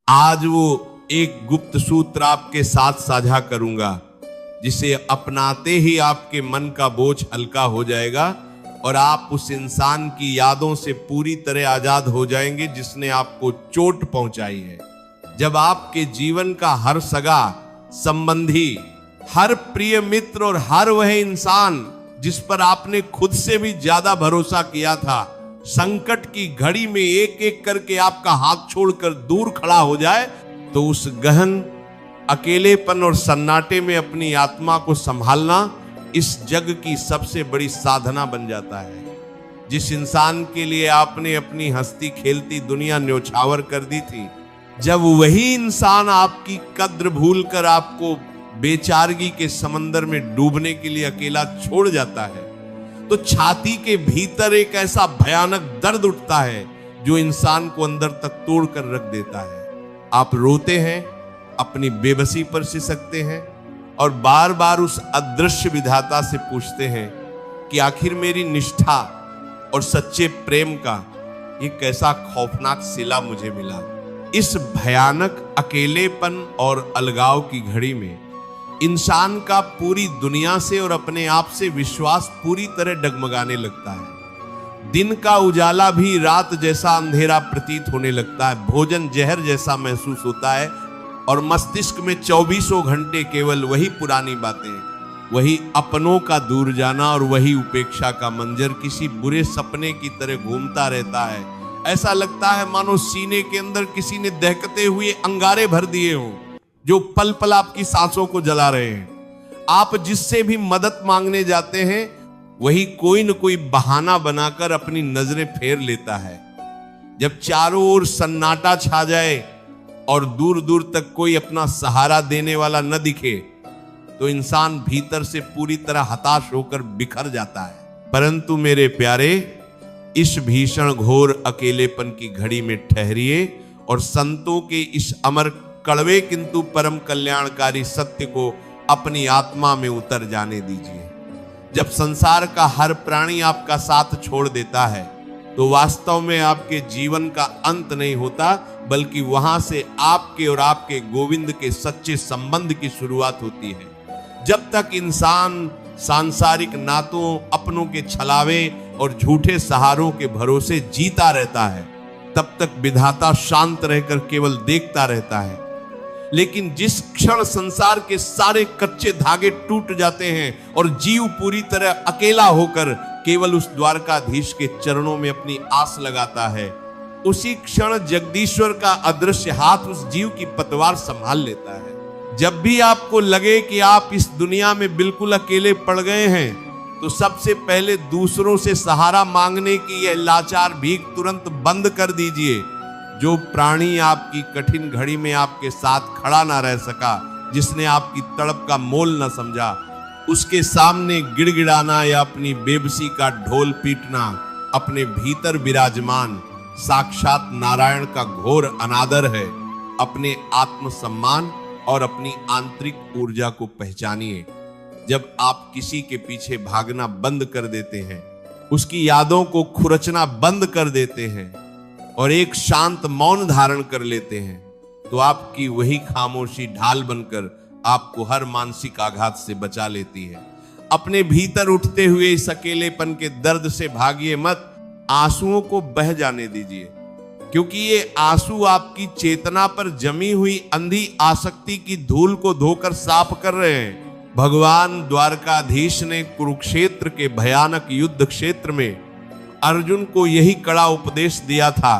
आज वो एक गुप्त सूत्र आपके साथ साझा करूंगा, जिसे अपनाते ही आपके मन का बोझ हल्का हो जाएगा और आप उस इंसान की यादों से पूरी तरह आजाद हो जाएंगे जिसने आपको चोट पहुंचाई है। जब आपके जीवन का हर सगा संबंधी, हर प्रिय मित्र और हर वह इंसान जिस पर आपने खुद से भी ज्यादा भरोसा किया था, संकट की घड़ी में एक एक करके आपका हाथ छोड़कर दूर खड़ा हो जाए, तो उस गहन अकेलेपन और सन्नाटे में अपनी आत्मा को संभालना इस जग की सबसे बड़ी साधना बन जाता है। जिस इंसान के लिए आपने अपनी हंसती खेलती दुनिया न्योछावर कर दी थी, जब वही इंसान आपकी कद्र भूलकर आपको बेचारगी के समंदर में डूबने के लिए अकेला छोड़ जाता है, तो छाती के भीतर एक ऐसा भयानक दर्द उठता है जो इंसान को अंदर तक तोड़ कर रख देता है। आप रोते हैं, अपनी बेबसी पर सिसकते हैं और बार बार उस अदृश्य विधाता से पूछते हैं कि आखिर मेरी निष्ठा और सच्चे प्रेम का ये कैसा खौफनाक सिला मुझे मिला। इस भयानक अकेलेपन और अलगाव की घड़ी में इंसान का पूरी दुनिया से और अपने आप से विश्वास पूरी तरह डगमगाने लगता है। दिन का उजाला भी रात जैसा अंधेरा प्रतीत होने लगता है, भोजन जहर जैसा महसूस होता है और मस्तिष्क में 24 घंटे केवल वही पुरानी बातें, वही अपनों का दूर जाना और वही उपेक्षा का मंजर किसी बुरे सपने की तरह घूमता रहता है। ऐसा लगता है मानो सीने के अंदर किसी ने दहकते हुए अंगारे भर दिए हों जो पल पल आपकी सांसों को जला रहे हैं। आप जिससे भी मदद मांगने जाते हैं, वही कोई न कोई बहाना बनाकर अपनी नजरें फेर लेता है। जब चारों ओर सन्नाटा छा जाए और दूर दूर तक कोई अपना सहारा देने वाला न दिखे, तो इंसान भीतर से पूरी तरह हताश होकर बिखर जाता है। परंतु मेरे प्यारे, इस भीषण घोर अकेलेपन की घड़ी में ठहरिए और संतों के इस अमर कड़वे किंतु परम कल्याणकारी सत्य को अपनी आत्मा में उतर जाने दीजिए। जब संसार का हर प्राणी आपका साथ छोड़ देता है, तो वास्तव में आपके जीवन का अंत नहीं होता, बल्कि वहां से आपके और आपके गोविंद के सच्चे संबंध की शुरुआत होती है। जब तक इंसान सांसारिक नातों, अपनों के छलावे और झूठे सहारों के भरोसे जीता रहता है, तब तक विधाता शांत रहकर केवल देखता रहता है। लेकिन जिस क्षण संसार के सारे कच्चे धागे टूट जाते हैं और जीव पूरी तरह अकेला होकर केवल उस द्वारकाधीश के चरणों में अपनी आस लगाता है, उसी क्षण जगदीश्वर का अदृश्य हाथ उस जीव की पतवार संभाल लेता है। जब भी आपको लगे कि आप इस दुनिया में बिल्कुल अकेले पड़ गए हैं, तो सबसे पहले दूसरों से सहारा मांगने की यह लाचार भीख तुरंत बंद कर दीजिए। जो प्राणी आपकी कठिन घड़ी में आपके साथ खड़ा ना रह सका, जिसने आपकी तड़प का मोल न समझा, उसके सामने गिड़गिड़ाना या अपनी बेबसी का ढोल पीटना अपने भीतर विराजमान साक्षात नारायण का घोर अनादर है। अपने आत्मसम्मान और अपनी आंतरिक ऊर्जा को पहचानिए। जब आप किसी के पीछे भागना बंद कर देते हैं, उसकी यादों को खुरचना बंद कर देते हैं और एक शांत मौन धारण कर लेते हैं, तो आपकी वही खामोशी ढाल बनकर आपको हर मानसिक आघात से बचा लेती है। अपने भीतर उठते हुए इस अकेलेपन के दर्द से भागिए मत, आंसुओं को बह जाने दीजिए, क्योंकि ये आंसू आपकी चेतना पर जमी हुई अंधी आसक्ति की धूल को धोकर साफ कर रहे हैं। भगवान द्वारकाधीश ने कुरुक्षेत्र के भयानक युद्ध क्षेत्र में अर्जुन को यही कड़ा उपदेश दिया था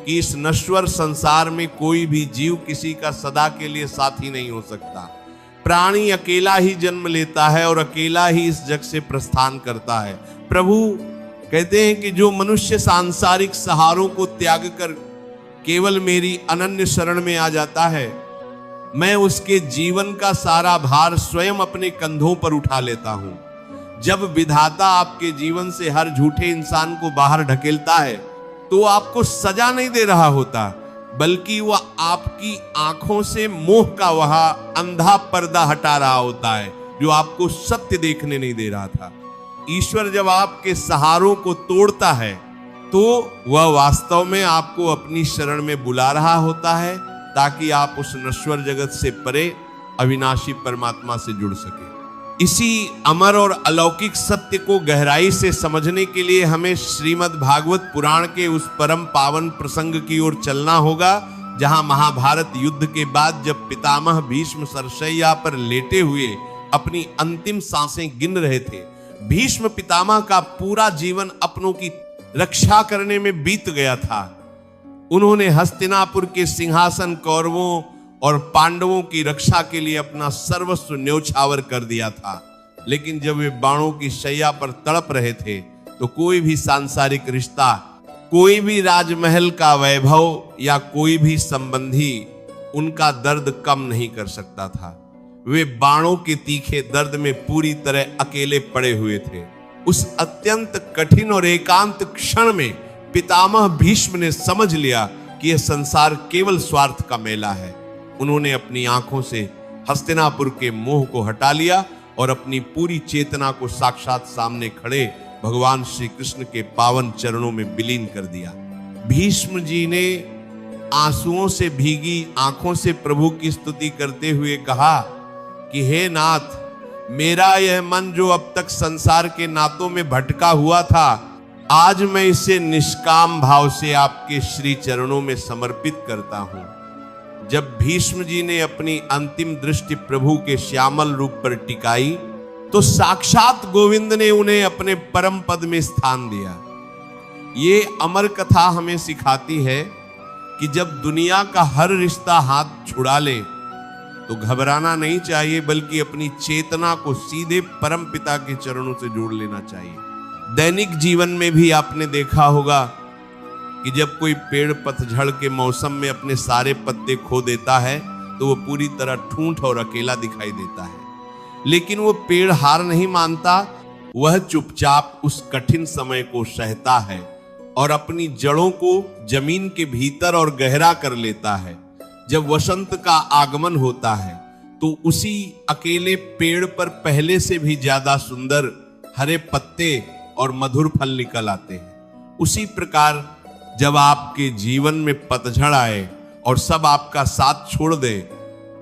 कि इस नश्वर संसार में कोई भी जीव किसी का सदा के लिए साथी नहीं हो सकता। प्राणी अकेला ही जन्म लेता है और अकेला ही इस जग से प्रस्थान करता है। प्रभु कहते हैं कि जो मनुष्य सांसारिक सहारों को त्याग कर केवल मेरी अनन्य शरण में आ जाता है, मैं उसके जीवन का सारा भार स्वयं अपने कंधों पर उठा लेता हूं। जब विधाता आपके जीवन से हर झूठे इंसान को बाहर ढकेलता है, तो आपको सजा नहीं दे रहा होता, बल्कि वह आपकी आंखों से मोह का वह अंधा पर्दा हटा रहा होता है जो आपको सत्य देखने नहीं दे रहा था। ईश्वर जब आपके सहारों को तोड़ता है, तो वह वास्तव में आपको अपनी शरण में बुला रहा होता है ताकि आप उस नश्वर जगत से परे अविनाशी परमात्मा से जुड़ सके। इसी अमर और अलौकिक सत्य को गहराई से समझने के लिए हमें श्रीमद् भागवत पुराण के उस परम पावन प्रसंग की ओर चलना होगा, जहां महाभारत युद्ध के बाद जब पितामह भीष्म सरशैया पर लेटे हुए अपनी अंतिम सांसें गिन रहे थे, भीष्म पितामह का पूरा जीवन अपनों की रक्षा करने में बीत गया था। उन्होंने हस्तिनापुर के सिंहासन कौरवों और पांडवों की रक्षा के लिए अपना सर्वस्व न्योछावर कर दिया था। लेकिन जब वे बाणों की शैया पर तड़प रहे थे तो कोई भी सांसारिक रिश्ता, कोई भी राजमहल का वैभव या कोई भी संबंधी उनका दर्द कम नहीं कर सकता था। वे बाणों के तीखे दर्द में पूरी तरह अकेले पड़े हुए थे। उस अत्यंत कठिन और एकांत क्षण में पितामह भीष्म ने समझ लिया कि यह संसार केवल स्वार्थ का मेला है। उन्होंने अपनी आंखों से हस्तिनापुर के मोह को हटा लिया और अपनी पूरी चेतना को साक्षात सामने खड़े भगवान श्री कृष्ण के पावन चरणों में विलीन कर दिया। भीष्म जी ने आंसुओं से भीगी आंखों से प्रभु की स्तुति करते हुए कहा कि हे नाथ, मेरा यह मन जो अब तक संसार के नातों में भटका हुआ था, आज मैं इसे निष्काम भाव से आपके श्री चरणों में समर्पित करता हूं। जब भीष्म जी ने अपनी अंतिम दृष्टि प्रभु के श्यामल रूप पर टिकाई तो साक्षात गोविंद ने उन्हें अपने परम पद में स्थान दिया। ये अमर कथा हमें सिखाती है कि जब दुनिया का हर रिश्ता हाथ छुड़ा ले तो घबराना नहीं चाहिए, बल्कि अपनी चेतना को सीधे परम पिता के चरणों से जोड़ लेना चाहिए। दैनिक जीवन में भी आपने देखा होगा कि जब कोई पेड़ पतझड़ के मौसम में अपने सारे पत्ते खो देता है तो वो पूरी तरह ठूंठ और अकेला दिखाई देता है, लेकिन वो पेड़ हार नहीं मानता। वह चुपचाप उस कठिन समय को सहता है और अपनी जड़ों को जमीन के भीतर और गहरा कर लेता है। जब वसंत का आगमन होता है तो उसी अकेले पेड़ पर पहले से भी ज्यादा सुंदर हरे पत्ते और मधुर फल निकल आते हैं। उसी प्रकार जब आपके जीवन में पतझड़ आए और सब आपका साथ छोड़ दे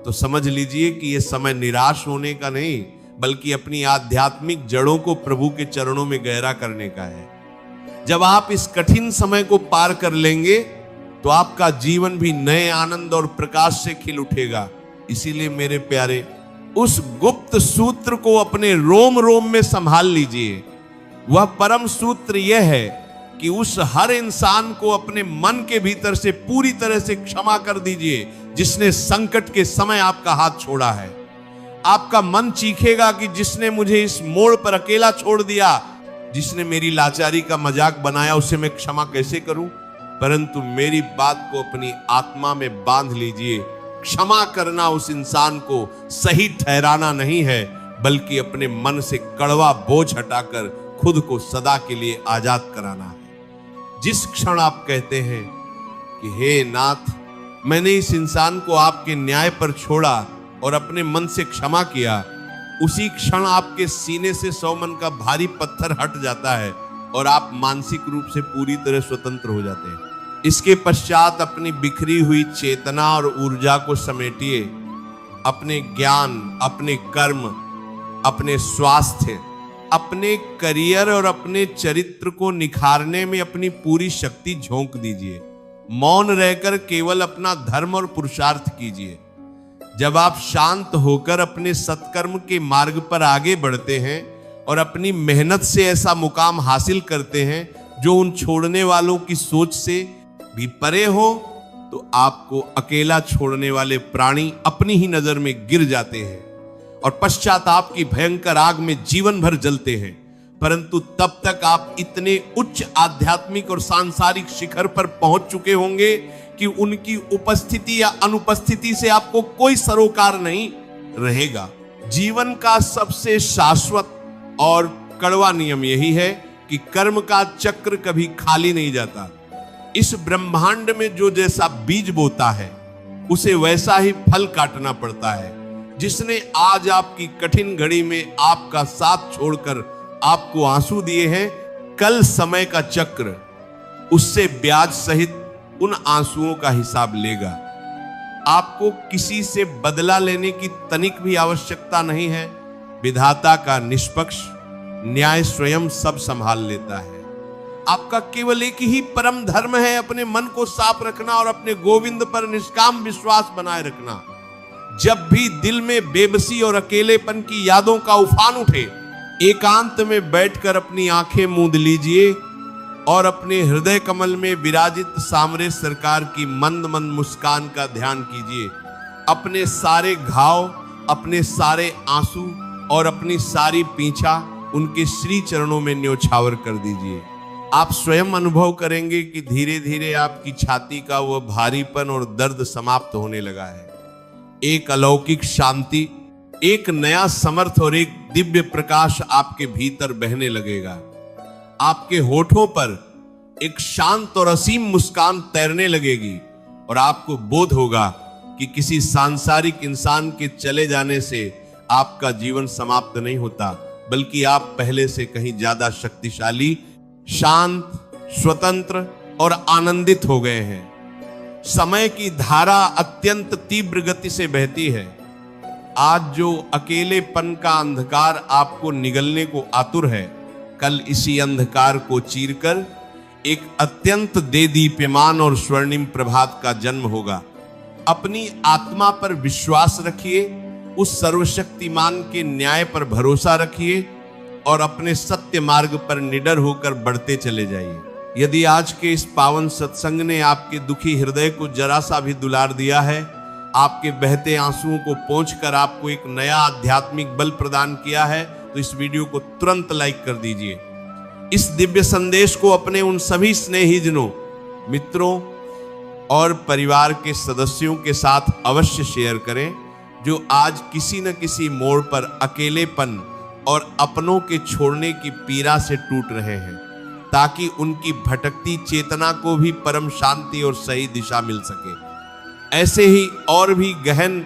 तो समझ लीजिए कि यह समय निराश होने का नहीं, बल्कि अपनी आध्यात्मिक जड़ों को प्रभु के चरणों में गहरा करने का है। जब आप इस कठिन समय को पार कर लेंगे तो आपका जीवन भी नए आनंद और प्रकाश से खिल उठेगा। इसीलिए मेरे प्यारे, उस गुप्त सूत्र को अपने रोम रोम में संभाल लीजिए। वह परम सूत्र यह है कि उस हर इंसान को अपने मन के भीतर से पूरी तरह से क्षमा कर दीजिए जिसने संकट के समय आपका हाथ छोड़ा है। आपका मन चीखेगा कि जिसने मुझे इस मोड़ पर अकेला छोड़ दिया, जिसने मेरी लाचारी का मजाक बनाया, उसे मैं क्षमा कैसे करूं। परंतु मेरी बात को अपनी आत्मा में बांध लीजिए। क्षमा करना उस इंसान को सही ठहराना नहीं है, बल्कि अपने मन से कड़वा बोझ हटाकर खुद को सदा के लिए आजाद कराना है। जिस क्षण आप कहते हैं कि हे नाथ, मैंने इस इंसान को आपके न्याय पर छोड़ा और अपने मन से क्षमा किया, उसी क्षण आपके सीने से 100 मन का भारी पत्थर हट जाता है और आप मानसिक रूप से पूरी तरह स्वतंत्र हो जाते हैं। इसके पश्चात अपनी बिखरी हुई चेतना और ऊर्जा को समेटिए। अपने ज्ञान, अपने कर्म, अपने स्वास्थ्य, अपने करियर और अपने चरित्र को निखारने में अपनी पूरी शक्ति झोंक दीजिए। मौन रहकर केवल अपना धर्म और पुरुषार्थ कीजिए। जब आप शांत होकर अपने सत्कर्म के मार्ग पर आगे बढ़ते हैं और अपनी मेहनत से ऐसा मुकाम हासिल करते हैं जो उन छोड़ने वालों की सोच से भी परे हो, तो आपको अकेला छोड़ने वाले प्राणी अपनी ही नजर में गिर जाते हैं और पश्चाताप की भयंकर आग में जीवन भर जलते हैं। परंतु तब तक आप इतने उच्च आध्यात्मिक और सांसारिक शिखर पर पहुंच चुके होंगे कि उनकी उपस्थिति या अनुपस्थिति से आपको कोई सरोकार नहीं रहेगा। जीवन का सबसे शाश्वत और कड़वा नियम यही है कि कर्म का चक्र कभी खाली नहीं जाता। इस ब्रह्मांड में जो जैसा बीज बोता है उसे वैसा ही फल काटना पड़ता है। जिसने आज आपकी कठिन घड़ी में आपका साथ छोड़कर आपको आंसू दिए हैं, कल समय का चक्र उससे ब्याज सहित उन आंसुओं का हिसाब लेगा। आपको किसी से बदला लेने की तनिक भी आवश्यकता नहीं है। विधाता का निष्पक्ष न्याय स्वयं सब संभाल लेता है। आपका केवल एक ही परम धर्म है, अपने मन को साफ रखना और अपने गोविंद पर निष्काम विश्वास बनाए रखना। जब भी दिल में बेबसी और अकेलेपन की यादों का उफान उठे, एकांत में बैठकर अपनी आंखें मूंद लीजिए और अपने हृदय कमल में विराजित सामरे सरकार की मंद मंद मुस्कान का ध्यान कीजिए। अपने सारे घाव, अपने सारे आंसू और अपनी सारी पीछा उनके श्री चरणों में न्योछावर कर दीजिए। आप स्वयं अनुभव करेंगे कि धीरे धीरे आपकी छाती का वह भारीपन और दर्द समाप्त होने लगा है। एक अलौकिक शांति, एक नया समर्थ और एक दिव्य प्रकाश आपके भीतर बहने लगेगा। आपके होठों पर एक शांत और असीम मुस्कान तैरने लगेगी और आपको बोध होगा कि किसी सांसारिक इंसान के चले जाने से आपका जीवन समाप्त नहीं होता, बल्कि आप पहले से कहीं ज्यादा शक्तिशाली, शांत, स्वतंत्र और आनंदित हो गए हैं। समय की धारा अत्यंत तीव्र गति से बहती है। आज जो अकेलेपन का अंधकार आपको निगलने को आतुर है, कल इसी अंधकार को चीरकर एक अत्यंत देदीप्यमान और स्वर्णिम प्रभात का जन्म होगा। अपनी आत्मा पर विश्वास रखिए, उस सर्वशक्तिमान के न्याय पर भरोसा रखिए और अपने सत्य मार्ग पर निडर होकर बढ़ते चले जाइए। यदि आज के इस पावन सत्संग ने आपके दुखी हृदय को जरा सा भी दुलार दिया है, आपके बहते आंसुओं को पोंछकर आपको एक नया आध्यात्मिक बल प्रदान किया है, तो इस वीडियो को तुरंत लाइक कर दीजिए। इस दिव्य संदेश को अपने उन सभी स्नेहीजनों, मित्रों और परिवार के सदस्यों के साथ अवश्य शेयर करें जो आज किसी न किसी मोड़ पर अकेलेपन और अपनों के छोड़ने की पीड़ा से टूट रहे हैं, ताकि उनकी भटकती चेतना को भी परम शांति और सही दिशा मिल सके। ऐसे ही और भी गहन,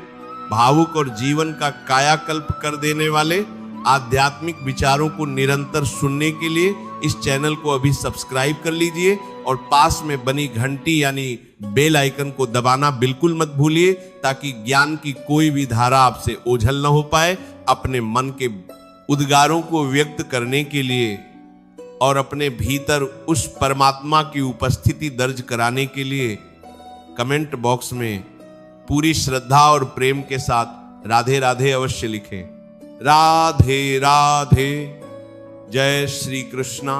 भावुक और जीवन का कायाकल्प कर देने वाले आध्यात्मिक विचारों को निरंतर सुनने के लिए इस चैनल को अभी सब्सक्राइब कर लीजिए और पास में बनी घंटी यानी बेल आइकन को दबाना बिल्कुल मत भूलिए, ताकि ज्ञान की कोई भी धारा आपसे ओझल न हो पाए। अपने मन के उद्गारों को व्यक्त करने के लिए और अपने भीतर उस परमात्मा की उपस्थिति दर्ज कराने के लिए कमेंट बॉक्स में पूरी श्रद्धा और प्रेम के साथ राधे राधे अवश्य लिखें। राधे राधे। जय श्री कृष्णा।